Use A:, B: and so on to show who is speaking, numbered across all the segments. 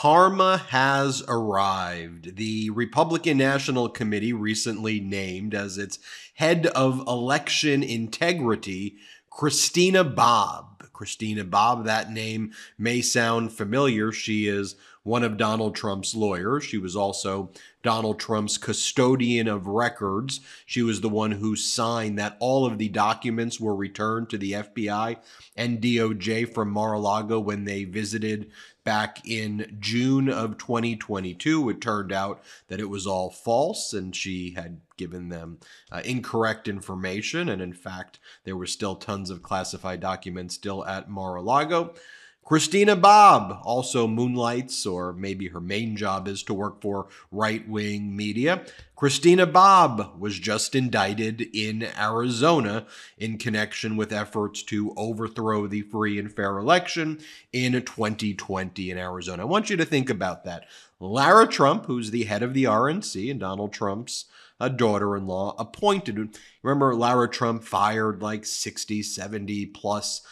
A: Karma has arrived. The Republican National Committee recently named as its head of election integrity Christina Bobb. Christina Bobb, that name may sound familiar. She is one of Donald Trump's lawyers. She was also Donald Trump's custodian of records. She was the one who signed that all of the documents were returned to the FBI and DOJ from Mar-a-Lago when they visited back in June of 2022. It turned out that it was all false, and she had given them incorrect information. And in fact, there were still tons of classified documents still at Mar-a-Lago. Christina Bobb also moonlights, or maybe her main job is to work for right-wing media. Christina Bobb was just indicted in Arizona in connection with efforts to overthrow the free and fair election in 2020 in Arizona. I want you to think about that. Lara Trump, who's the head of the RNC and Donald Trump's daughter-in-law, appointed. Remember, Lara Trump fired like 60, 70 plus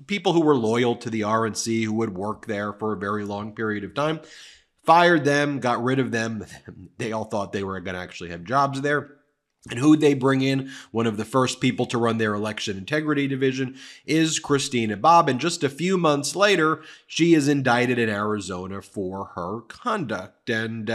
A: people who were loyal to the RNC, who would work there for a very long period of time, fired them, got rid of them. They all thought they were going to actually have jobs there. And who they bring in, one of the first people to run their election integrity division, is Christina Bobb. And just a few months later, she is indicted in Arizona for her conduct. And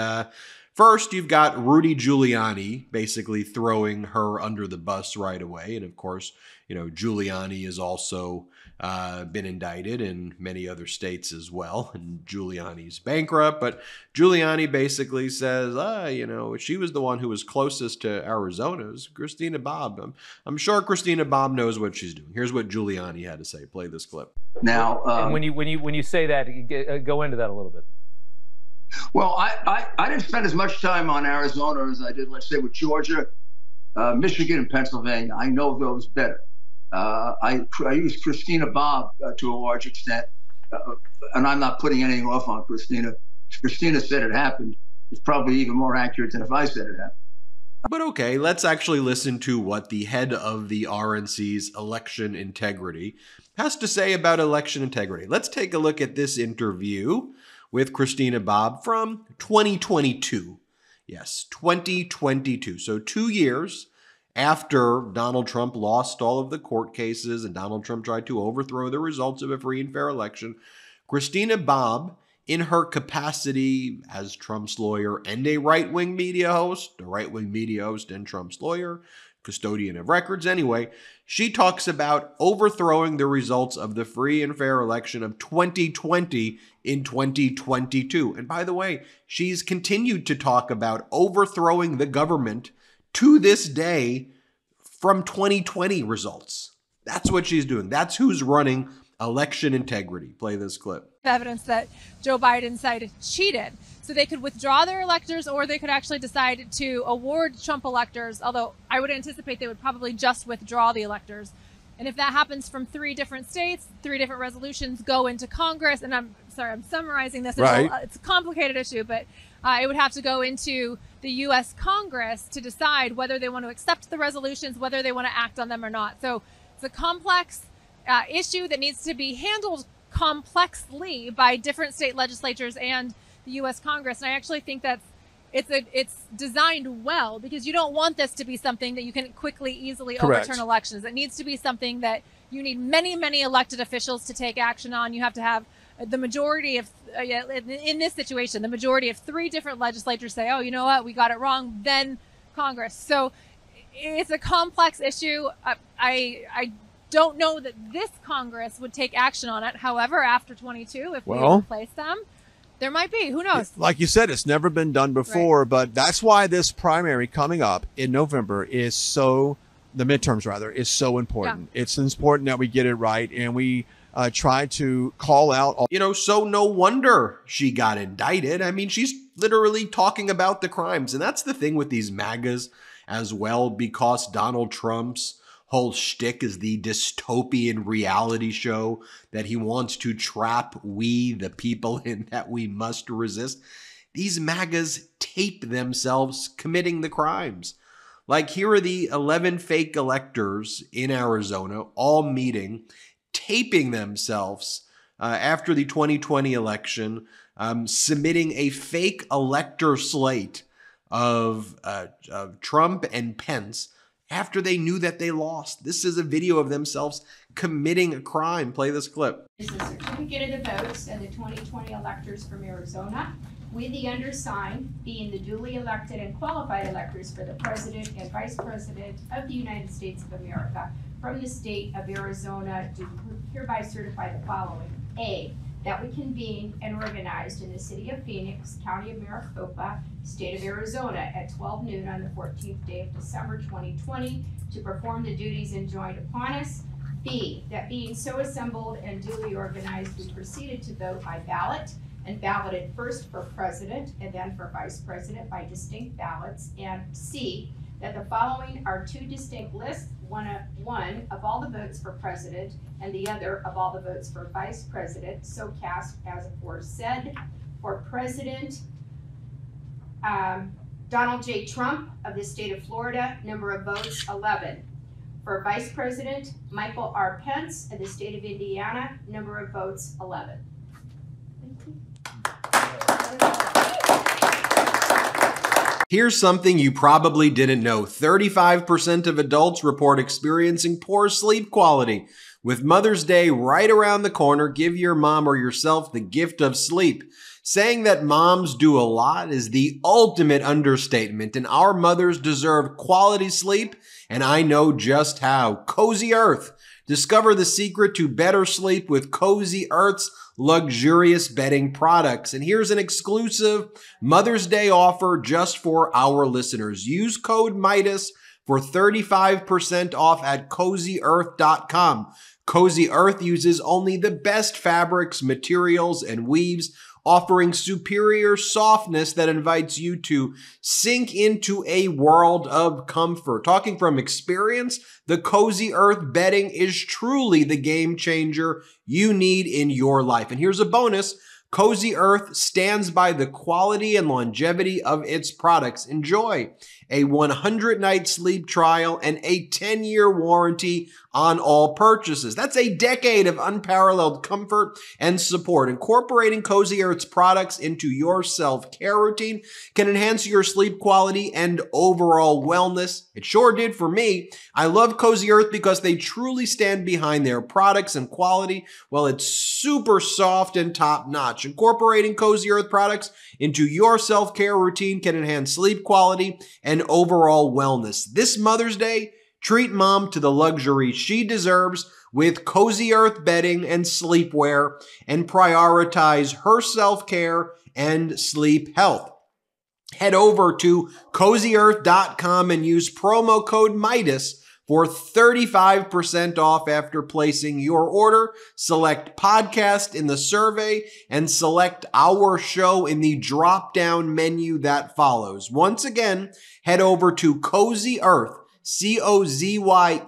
A: first, you've got Rudy Giuliani basically throwing her under the bus right away. And of course, you know, Giuliani has also been indicted in many other states as well. And Giuliani's bankrupt. But Giuliani basically says, you know, she was the one who was closest to Arizona's Christina Bobb. I'm sure Christina Bobb knows what she's doing. Here's what Giuliani had to say. Play this clip.
B: Now,
C: and when you say that, go into that a little bit.
B: Well, I didn't spend as much time on Arizona as I did, let's say, with Georgia, Michigan, and Pennsylvania. I know those better. I use Christina Bobb to a large extent, and I'm not putting anything off on Christina. If Christina said it happened, it's probably even more accurate than if I said it happened.
A: But okay, let's actually listen to what the head of the RNC's election integrity has to say about election integrity. Let's take a look at this interview with Christina Bobb from 2022. Yes, 2022. So 2 years after Donald Trump lost all of the court cases and Donald Trump tried to overthrow the results of a free and fair election, Christina Bobb, in her capacity as Trump's lawyer and a right-wing media host and Trump's lawyer, custodian of records anyway, she talks about overthrowing the results of the free and fair election of 2020 in 2022. And by the way, she's continued to talk about overthrowing the government to this day from 2020 results. That's what she's doing. That's who's running election integrity. Play this clip.
D: Evidence that Joe Biden side cheated. So they could withdraw their electors, or they could actually decide to award Trump electors, although I would anticipate they would probably just withdraw the electors. And if that happens from 3 different states, 3 different resolutions go into Congress, and I'm sorry, I'm summarizing this.
E: Right.
D: It's a complicated issue, but it would have to go into the U.S. Congress to decide whether they want to accept the resolutions, whether they want to act on them or not. So it's a complex issue that needs to be handled complexly by different state legislatures and the U.S. Congress. And I actually think that it's designed well, because you don't want this to be something that you can quickly, easily
E: Correct.
D: overturn elections. It needs to be something that you need many, many elected officials to take action on. You have to have the majority of, in this situation, the majority of 3 different legislatures say, oh, you know what, we got it wrong, then Congress. So it's a complex issue. I don't know that this Congress would take action on it. However, after 22, if we replace them, there might be. Who knows?
E: Like you said, it's never been done before, right. But that's why this primary coming up in November is so, the midterms rather, is so important. Yeah. It's important that we get it right, and we try to call out all.
A: You know, so no wonder she got indicted. I mean, she's literally talking about the crimes. And that's the thing with these MAGAs as well, because Donald Trump's whole shtick is the dystopian reality show that he wants to trap we, the people, in, that we must resist. These MAGAs tape themselves committing the crimes. Like, here are the 11 fake electors in Arizona all meeting, taping themselves after the 2020 election, submitting a fake elector slate of Trump and Pence after they knew that they lost. This is a video of themselves committing a crime. Play this clip.
F: This is a certificate of the votes of the 2020 electors from Arizona, with the undersigned being the duly elected and qualified electors for the President and Vice President of the United States of America from the state of Arizona, do hereby certify the following. A, that we convened and organized in the city of Phoenix, county of Maricopa, state of Arizona at 12 noon on the 14th day of December 2020 to perform the duties enjoined upon us. B, that being so assembled and duly organized, we proceeded to vote by ballot and balloted first for president and then for vice president by distinct ballots. And C, that the following are two distinct lists, one of all the votes for president and the other of all the votes for vice president, so cast as aforesaid. For president, Donald J. Trump of the state of Florida, number of votes 11. For vice president, Michael R. Pence of the state of Indiana, number of votes 11. Thank you.
A: Here's something you probably didn't know. 35% of adults report experiencing poor sleep quality. With Mother's Day right around the corner, give your mom or yourself the gift of sleep. Saying that moms do a lot is the ultimate understatement, and our mothers deserve quality sleep, and I know just how. Cozy Earth. Discover the secret to better sleep with Cozy Earth's luxurious bedding products. And here's an exclusive Mother's Day offer just for our listeners. Use code Meidas for 35% off at CozyEarth.com. Cozy Earth uses only the best fabrics, materials, and weaves, offering superior softness that invites you to sink into a world of comfort. Talking from experience, the Cozy Earth bedding is truly the game changer you need in your life. And here's a bonus. Cozy Earth stands by the quality and longevity of its products. Enjoy a 100-night sleep trial and a 10-year warranty on all purchases. That's a decade of unparalleled comfort and support. Incorporating Cozy Earth's products into your self-care routine can enhance your sleep quality and overall wellness. It sure did for me. I love Cozy Earth because they truly stand behind their products and quality. Well, it's super soft and top-notch. Incorporating Cozy Earth products into your self-care routine can enhance sleep quality and overall wellness. This Mother's Day, treat mom to the luxury she deserves with Cozy Earth bedding and sleepwear, and prioritize her self-care and sleep health. Head over to CozyEarth.com and use promo code Meidas for 35% off after placing your order. Select podcast in the survey and select our show in the drop-down menu that follows. Once again, head over to Cozy Earth, CozyEarth,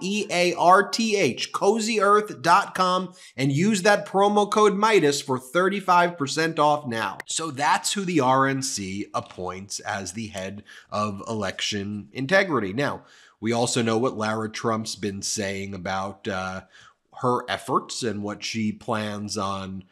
A: CozyEarth.com, and use that promo code Meidas for 35% off now. So that's who the RNC appoints as the head of election integrity. Now, we also know what Lara Trump's been saying about her efforts and what she plans on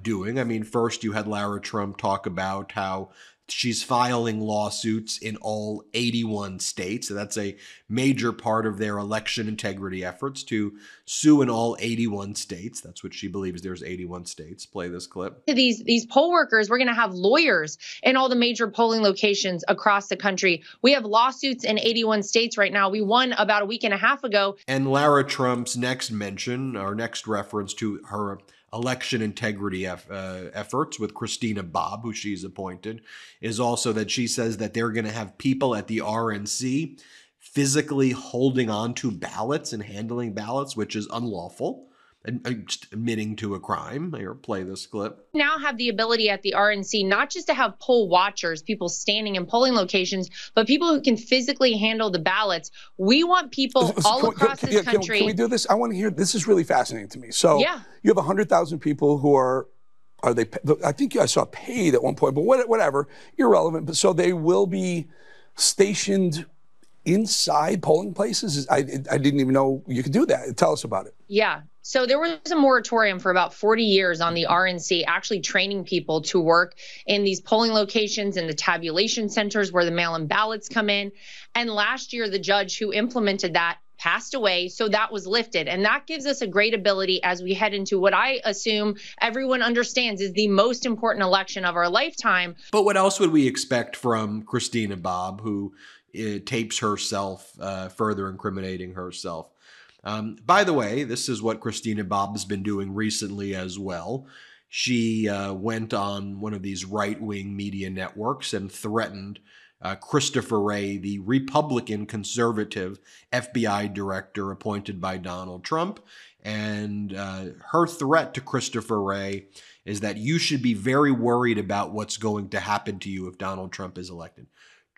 A: doing. I mean, first you had Lara Trump talk about how she's filing lawsuits in all 81 states. So that's a major part of their election integrity efforts, to sue in all 81 states. That's what she believes. There's 81 states. Play this clip.
G: These poll workers, we're going to have lawyers in all the major polling locations across the country. We have lawsuits in 81 states right now. We won about a week and a half ago.
A: And Lara Trump's next mention, or next reference to her election integrity efforts with Christina Bobb, who she's appointed, is also that she says that they're going to have people at the RNC physically holding on to ballots and handling ballots, which is unlawful, and just admitting to a crime. Here, play this clip.
G: Now have the ability at the RNC not just to have poll watchers, people standing in polling locations, but people who can physically handle the ballots. We want people all across this country.
H: Can we do this? I want to hear. This is really fascinating to me. So you have 100,000 people who are they? I think I saw paid at one point, but whatever, irrelevant. But so they will be stationed inside polling places. I didn't even know you could do that. Tell us about it.
G: Yeah. So there was a moratorium for about 40 years on the RNC actually training people to work in these polling locations and the tabulation centers where the mail-in ballots come in. And last year, the judge who implemented that passed away, so that was lifted. And that gives us a great ability as we head into what I assume everyone understands is the most important election of our lifetime.
A: But what else would we expect from Christina Bobb, who tapes herself, further incriminating herself? By the way, this is what Christina Bobb has been doing recently as well. She went on one of these right-wing media networks and threatened Christopher Wray, the Republican conservative FBI director appointed by Donald Trump. And her threat to Christopher Wray is that you should be very worried about what's going to happen to you if Donald Trump is elected.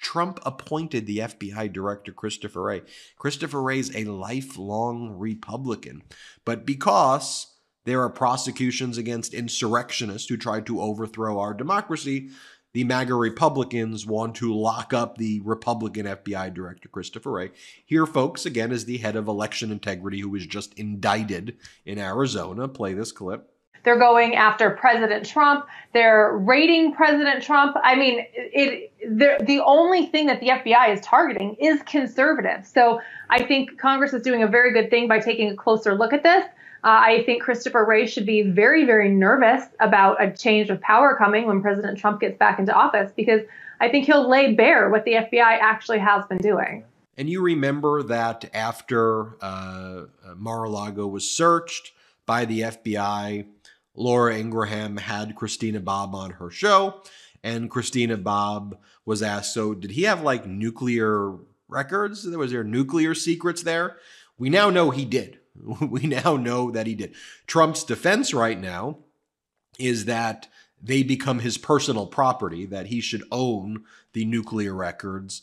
A: Trump appointed the FBI director, Christopher Wray. Christopher Wray's a lifelong Republican. But because there are prosecutions against insurrectionists who tried to overthrow our democracy, the MAGA Republicans want to lock up the Republican FBI director, Christopher Wray. Here, folks, again, is the head of election integrity who was just indicted in Arizona. Play this clip.
D: They're going after President Trump. They're raiding President Trump. I mean, the only thing that the FBI is targeting is conservatives. So I think Congress is doing a very good thing by taking a closer look at this. I think Christopher Wray should be very, very nervous about a change of power coming when President Trump gets back into office, because I think he'll lay bare what the FBI actually has been doing.
A: And you remember that after Mar-a-Lago was searched by the FBI, Laura Ingraham had Christina Bobb on her show, and Christina Bobb was asked, so did he have like nuclear records? Was there nuclear secrets there? We now know he did. We now know that he did. Trump's defense right now is that they become his personal property, that he should own the nuclear records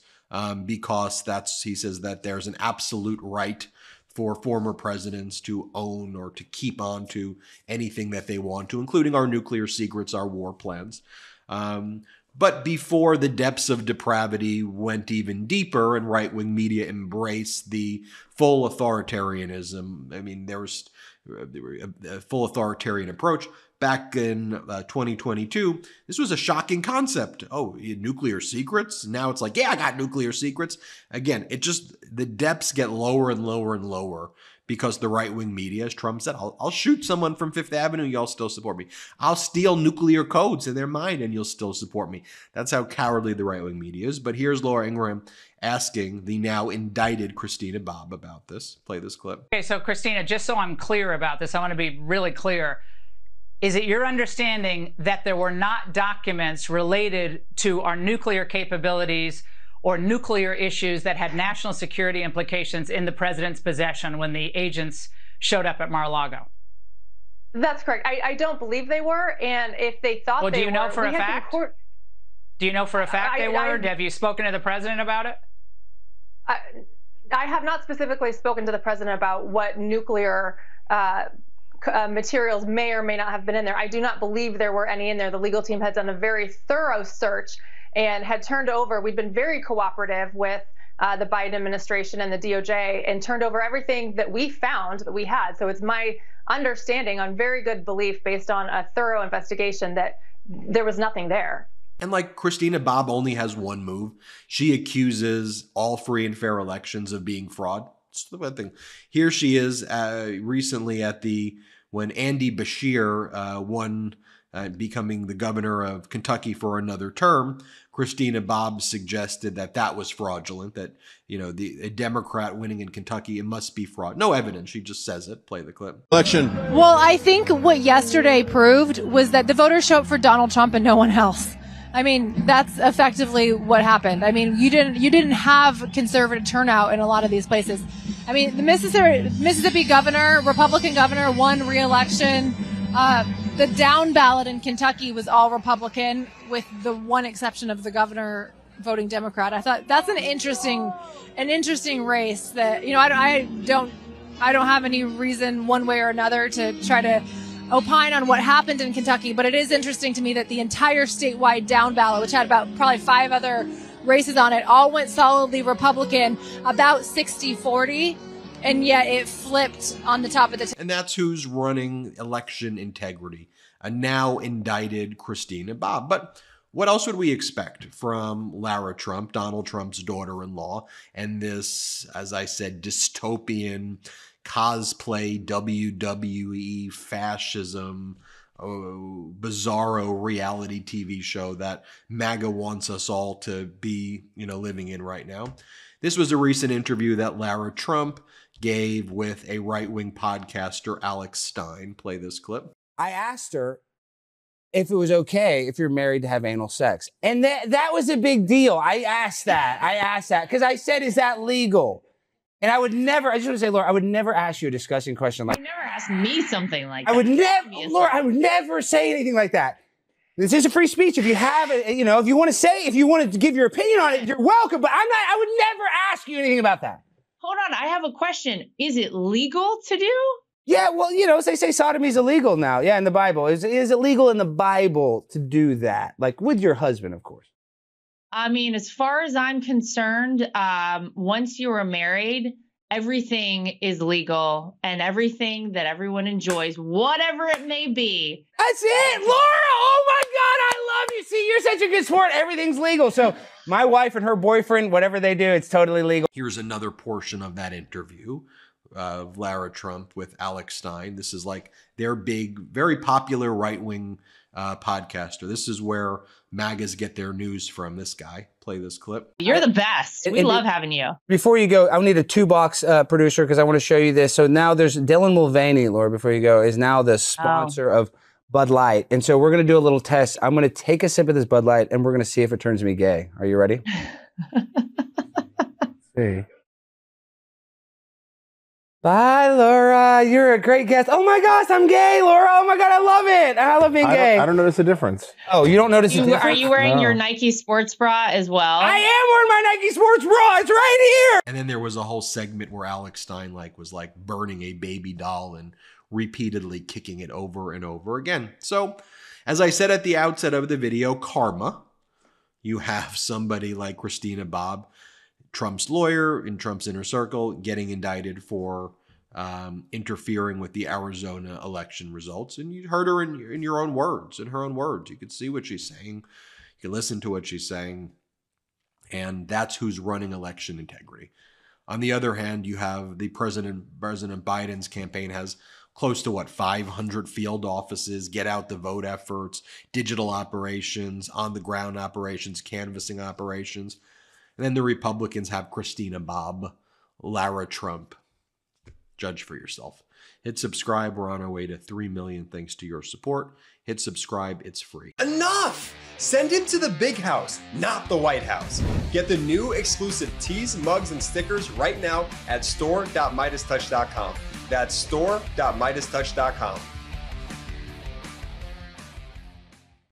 A: because he says that there's an absolute right for former presidents to own or to keep on to anything that they want to, including our nuclear secrets, our war plans. But before the depths of depravity went even deeper and right-wing media embraced the full authoritarianism, I mean, there was a full authoritarian approach. Back in 2022, this was a shocking concept. Oh, nuclear secrets? Now it's like, yeah, I got nuclear secrets. Again, the depths get lower and lower and lower because the right-wing media, as Trump said, I'll shoot someone from Fifth Avenue, y'all still support me. I'll steal nuclear codes in their mind and you'll still support me. That's how cowardly the right-wing media is. But here's Laura Ingraham asking the now indicted Christina Bobb about this. Play this clip.
I: Okay, so Christina, just so I'm clear about this, I want to be really clear. Is it your understanding that there were not documents related to our nuclear capabilities or nuclear issues that had national security implications in the president's possession when the agents showed up at Mar-a-Lago?
D: That's correct. I don't believe they were. And if they thought they were...
I: Well, do you know for a fact? Do you know for a fact they were? Have you spoken to the president about it?
D: I have not specifically spoken to the president about what nuclear materials may or may not have been in there. I do not believe there were any in there. The legal team had done a very thorough search and had turned over. We'd been very cooperative with the Biden administration and the DOJ and turned over everything that we found that we had. So it's my understanding on very good belief based on a thorough investigation that there was nothing there.
A: And like Christina Bobb only has one move. She accuses all free and fair elections of being fraud. It's the bad thing. Here she is recently when Andy Beshear won, becoming the governor of Kentucky for another term. Christina Bobb suggested that was fraudulent, that, a Democrat winning in Kentucky, it must be fraud. No evidence. She just says it. Play the clip.
E: Election.
D: Well, I think what yesterday proved was that the voters showed up for Donald Trump and no one else. I mean, that's effectively what happened. I mean, you didn't have conservative turnout in a lot of these places. I mean, the Mississippi governor, Republican governor, won re-election. The down ballot in Kentucky was all Republican, with the one exception of the governor voting Democrat. I thought that's an interesting race that, I don't have any reason one way or another to try to opine on what happened in Kentucky, but it is interesting to me that the entire statewide down ballot, which had about probably 5 other races on it, all went solidly Republican, about 60-40. and yet it flipped on the top of the
A: And that's who's running election integrity, a now indicted Christina Bobb. But what else would we expect from Lara Trump, Donald Trump's daughter-in-law, and this, as I said, dystopian cosplay WWE fascism bizarro reality TV show that MAGA wants us all to be, living in right now? This was a recent interview that Lara Trump gave with a right-wing podcaster, Alex Stein. Play this clip.
J: I asked her if it was okay if you're married to have anal sex. And that was a big deal. I asked that because I said, is that legal? And I just want to say, Laura, I would never ask you a disgusting question like that.
G: You never asked me something like that.
J: I would never say anything like that. This is a free speech. If you have it, if you want to give your opinion on it, you're welcome. But I would never ask you anything about that.
G: Hold on, I have a question. Is it legal to do?
J: Yeah, well, they say sodomy is illegal now. Yeah, in the Bible. Is it legal in the Bible to do that? Like with your husband, of course.
G: I mean, as far as I'm concerned, once you are married, everything is legal and everything that everyone enjoys, whatever it may be.
J: That's it, Laura. Oh my God, I love you. See, you're such a good sport. Everything's legal. So my wife and her boyfriend, whatever they do, it's totally legal.
A: Here's another portion of that interview of Lara Trump with Alex Stein. This is like their big, very popular right-wing podcaster. This is where MAGAs get their news from. This guy. Play this clip.
G: You're the best. We love having you.
J: Before you go, I need a 2-box producer because I want to show you this. So now there's Dylan Mulvaney, Laura, before you go, is now the sponsor of Bud Light. And so we're going to do a little test. I'm going to take a sip of this Bud Light and we're going to see if it turns me gay. Are you ready? See. Bye, Laura. You're a great guest. Oh my gosh, I'm gay, Laura. Oh my God, I love it. I love being gay.
K: I don't notice a difference.
J: Oh, you don't notice a difference?
G: Are you wearing your Nike sports bra as well?
J: I am wearing my Nike sports bra. It's right here.
A: And then there was a whole segment where Alex Stein was burning a baby doll and repeatedly kicking it over and over again. So, as I said at the outset of the video, karma. You have somebody like Christina Bobb, Trump's lawyer in Trump's inner circle, getting indicted for interfering with the Arizona election results. And you heard her in your own words, in her own words. You could see what she's saying. You can listen to what she's saying. And that's who's running election integrity. On the other hand, you have the President Biden's campaign has close to 500 field offices, get out the vote efforts, digital operations, on the ground operations, canvassing operations. And then the Republicans have Christina Bobb, Lara Trump. Judge for yourself. Hit subscribe. We're on our way to 3 million thanks to your support. Hit subscribe. It's free.
L: Enough! Send it to the big house, not the White House. Get the new exclusive tees, mugs, and stickers right now at store.MeidasTouch.com. That's store.MeidasTouch.com.